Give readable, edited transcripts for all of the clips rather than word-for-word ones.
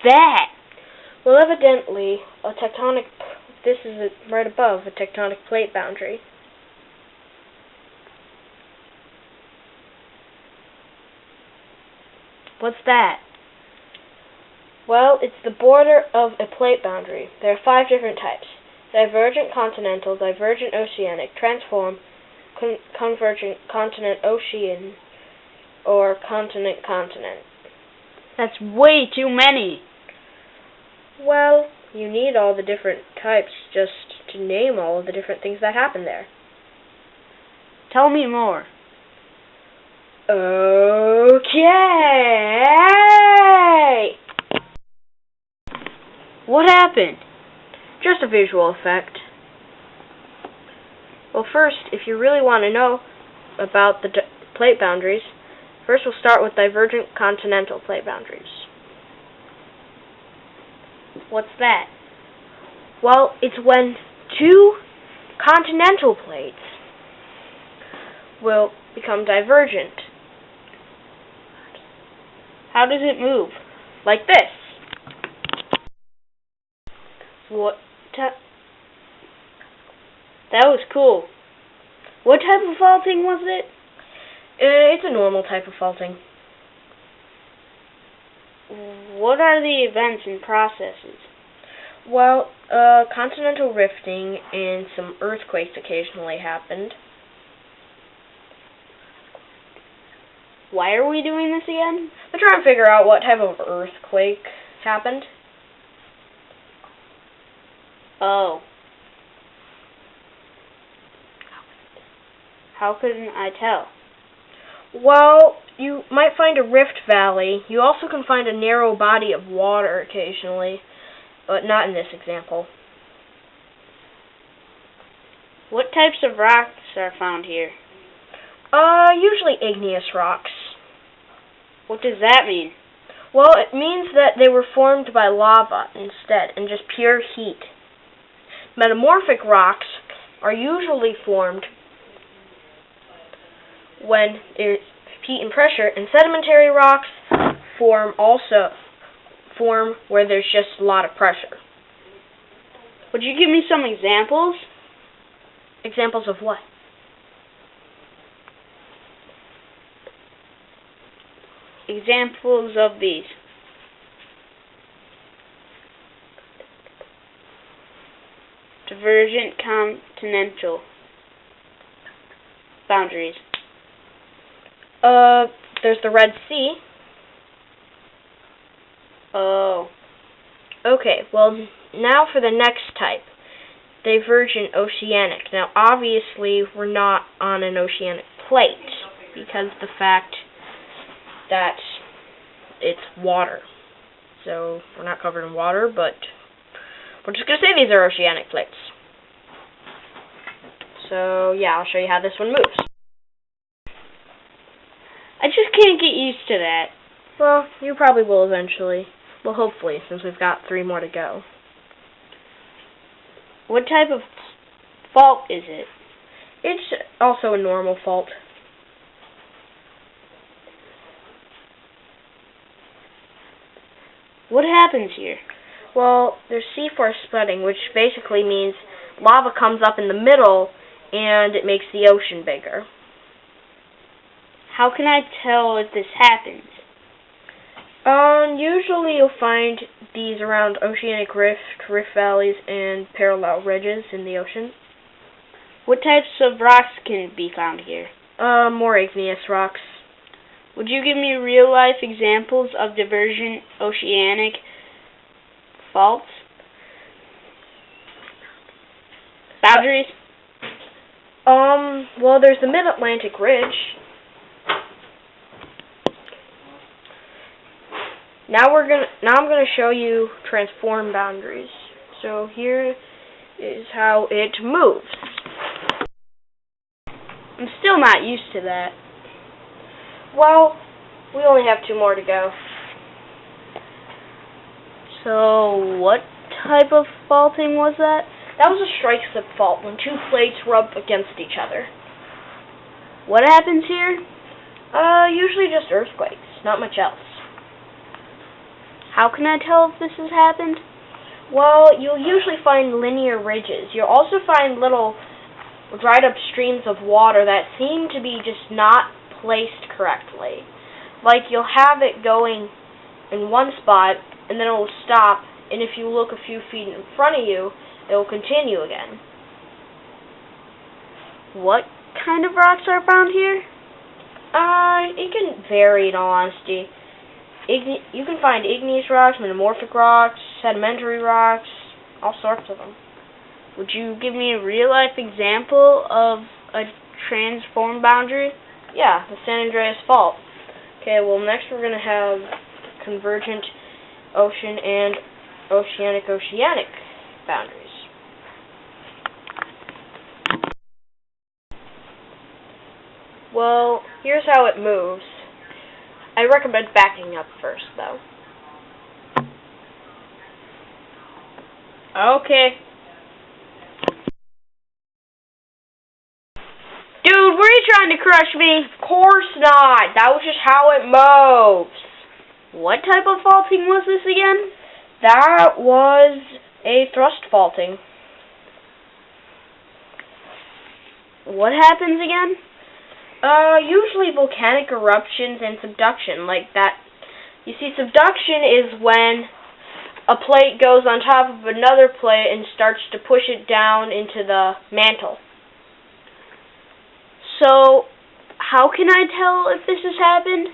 that? Well, evidently, this is right above a tectonic plate boundary. What's that? Well, it's the border of a plate boundary. There are 5 different types: divergent continental, divergent oceanic, transform, convergent continent-ocean, or continent-continent. That's way too many. Well, you need all the different types just to name all of the different things that happen there. Tell me more. Okay! What happened? Just a visual effect. Well, first, if you really want to know about the plate boundaries, first we'll start with divergent continental plate boundaries. What's that? Well, it's when 2 continental plates will become divergent. How does it move? Like this. That was cool. What type of faulting was it? It's a normal type of faulting. What are the events and processes? Well, continental rifting and some earthquakes occasionally happened. Why are we doing this again? I'm trying to figure out what type of earthquake happened. Oh. How couldn't I tell? Well, you might find a rift valley. You also can find a narrow body of water occasionally, but not in this example. What types of rocks are found here? Usually igneous rocks. What does that mean? Well, it means that they were formed by lava instead, and just pure heat. Metamorphic rocks are usually formed when there's heat and pressure, and sedimentary rocks form where there's just a lot of pressure. Would you give me some examples? Examples of what? Examples of these. Divergent continental boundaries. There's the Red Sea. Oh. Okay, well, now for the next type. Divergent oceanic. Now, obviously, we're not on an oceanic plate, because the fact that it's water. So, we're not covered in water, but we're just going to say these are oceanic plates. So, yeah, I'll show you how this one moves. I just can't get used to that. Well, you probably will eventually. Well, hopefully, since we've got 3 more to go. What type of fault is it? It's also a normal fault. What happens here? Well, there's seafloor spreading, which basically means lava comes up in the middle and it makes the ocean bigger. How can I tell if this happens? Usually you'll find these around oceanic rift valleys, and parallel ridges in the ocean. What types of rocks can be found here? More igneous rocks. Would you give me real-life examples of divergent oceanic faults? Boundaries? Well, there's the Mid-Atlantic Ridge. Now I'm gonna show you transform boundaries. So here is how it moves. I'm still not used to that. Well, we only have 2 more to go. So, what type of faulting was that? That was a strike slip fault, when 2 plates rub against each other. What happens here? Usually just earthquakes, not much else. How can I tell if this has happened? Well, you'll usually find linear ridges. You'll also find little dried up streams of water that seem to be just not placed correctly. Like you'll have it going in one spot and then it will stop, and if you look a few feet in front of you, it will continue again. What kind of rocks are found here? It can vary in all honesty. You can find igneous rocks, metamorphic rocks, sedimentary rocks, all sorts of them. Would you give me a real-life example of a transform boundary? Yeah, the San Andreas Fault. Okay, well next we're going to have convergent ocean and oceanic boundaries. Well, here's how it moves. I recommend backing up first, though. Okay. Dude, were you trying to crush me? Of course not. That was just how it moves. What type of faulting was this again? That was a thrust faulting. What happens again? Usually volcanic eruptions and subduction, like that. You see, subduction is when a plate goes on top of another plate and starts to push it down into the mantle. So, how can I tell if this has happened?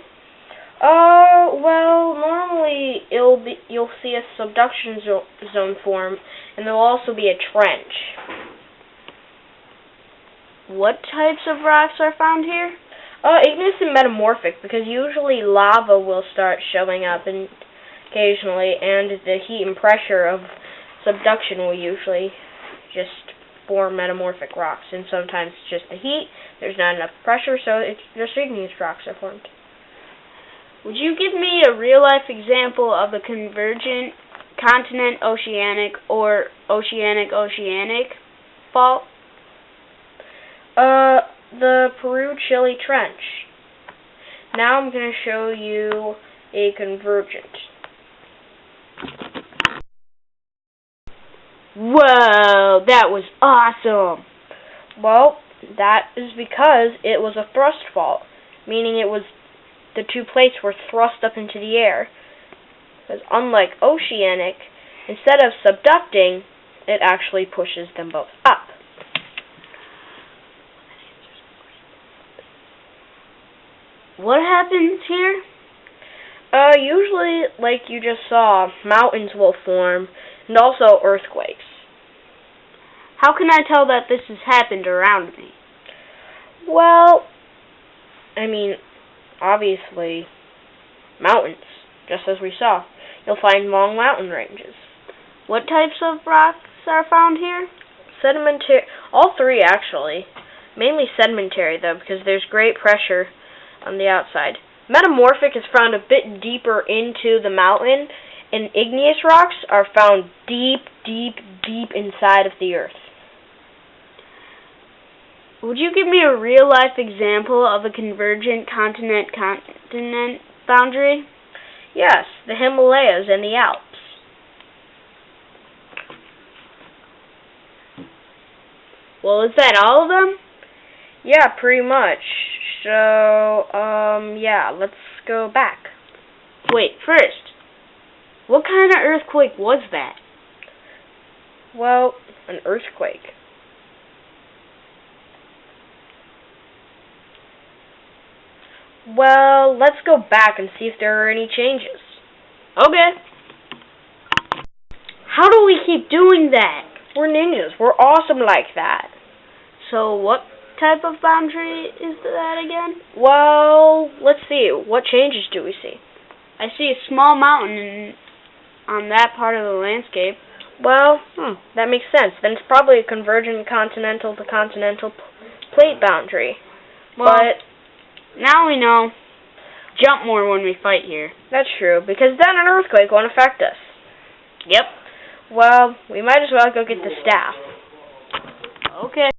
Well, normally you'll see a subduction zone form, and there'll also be a trench. What types of rocks are found here? Igneous and metamorphic, because usually lava will start showing up occasionally, and the heat and pressure of subduction will usually just form metamorphic rocks, and sometimes just the heat, there's not enough pressure, so it's just igneous rocks are formed. Would you give me a real-life example of a convergent continent-oceanic or oceanic-oceanic fault? The Peru-Chile Trench. Now I'm going to show you a convergent. Whoa, that was awesome! Well, that is because it was a thrust fault, meaning the two plates were thrust up into the air. Because unlike oceanic, instead of subducting, it actually pushes them both up. What happens here? Usually, like you just saw, mountains will form, and also earthquakes. How can I tell that this has happened around me? Well, I mean, obviously, mountains, just as we saw. You'll find long mountain ranges. What types of rocks are found here? Sedimentary, all three actually. Mainly sedimentary though, because there's great pressure on the outside. Metamorphic is found a bit deeper into the mountain, and igneous rocks are found deep, deep, deep inside of the earth. Would you give me a real-life example of a convergent continent-continent boundary? Yes, the Himalayas and the Alps. Well, is that all of them? Yeah, pretty much. So, yeah, let's go back. Wait, first, what kind of earthquake was that? Well, an earthquake. Well, let's go back and see if there are any changes. Okay. How do we keep doing that? We're ninjas. We're awesome like that. So what type of boundary is that again? Well, let's see. What changes do we see? I see a small mountain on that part of the landscape. Well, that makes sense. Then it's probably a convergent continental to continental plate boundary. Well, but now we know. Jump more when we fight here. That's true, because then an earthquake won't affect us. Yep. Well, we might as well go get the staff. Okay.